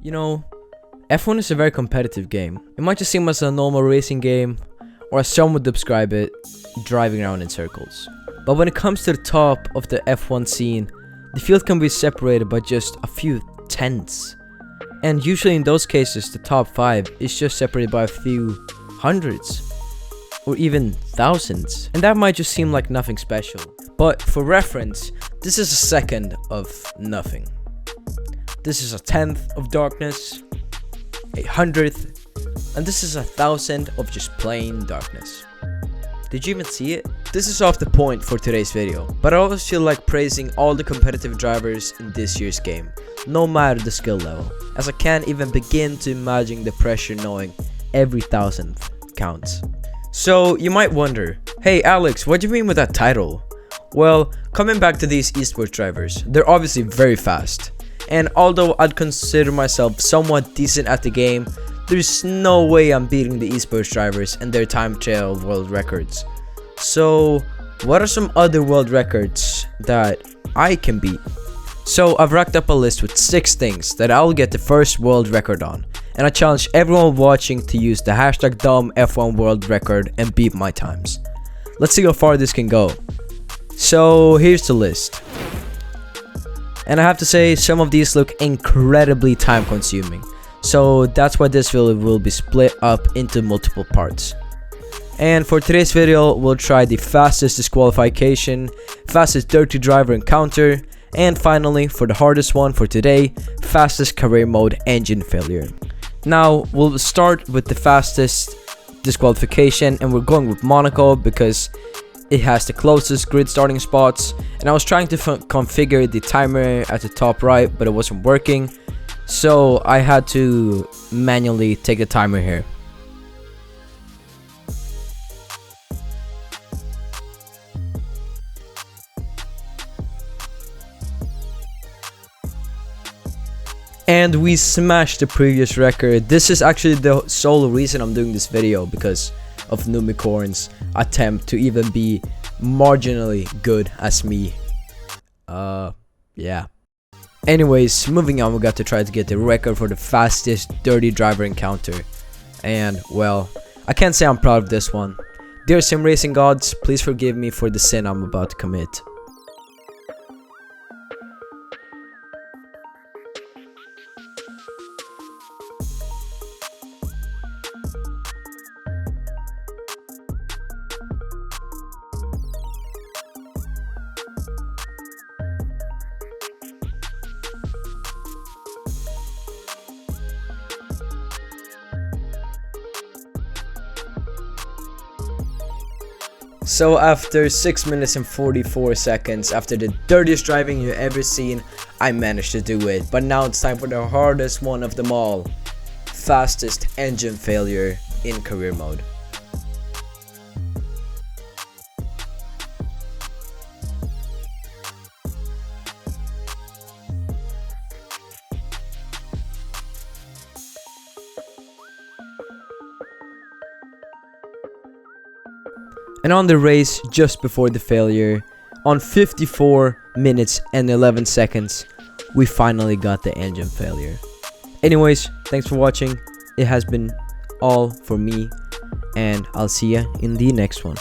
You know, F1 is a very competitive game. It might just seem as a normal racing game, or as some would describe it, driving around in circles. But when it comes to the top of the F1 scene, the field can be separated by just a few tenths. And usually in those cases, the top 5 is just separated by a few hundreds, or even thousands. And that might just seem like nothing special. But for reference, this is a second of nothing. This is a tenth of darkness, a hundredth, and this is a thousand of just plain darkness. Did you even see it? This is off the point for today's video, but I always feel like praising all the competitive drivers in this year's game, no matter the skill level, as I can't even begin to imagine the pressure knowing every thousandth counts. So you might wonder, hey Alex, what do you mean with that title? Well, coming back to these esports drivers, they're obviously very fast. And although I'd consider myself somewhat decent at the game, there's no way I'm beating the esports drivers and their time trial world records. So what are some other world records that I can beat? So I've racked up a list with 6 things that I'll get the first world record on, and I challenge everyone watching to use the hashtag DumF1 world record and beat my times. Let's see how far this can go. So here's the list. And I have to say, some of these look incredibly time consuming. So that's why this video will be split up into multiple parts. And for today's video, we'll try the fastest disqualification, fastest dirty driver encounter, and finally, for the hardest one for today, fastest career mode engine failure. Now, we'll start with the fastest disqualification, and we're going with Monaco because it has the closest grid starting spots, and I was trying to configure the timer at the top right, but it wasn't working, so I had to manually take the timer here. And we smashed the previous record. This is actually the sole reason I'm doing this video, because of Numicorn's attempt to even be marginally good as me. Yeah. Anyways, moving on, we got to try to get the record for the fastest dirty driver encounter. And, well, I can't say I'm proud of this one. Dear sim racing gods, please forgive me for the sin I'm about to commit. So after 6 minutes and 44 seconds, after the dirtiest driving you've ever seen, I managed to do it. But now it's time for the hardest one of them all. Fastest engine failure in career mode. And on the race just before the failure, on 54 minutes and 11 seconds, we finally got the engine failure. Anyways, thanks for watching. It has been all for me, and I'll see ya in the next one.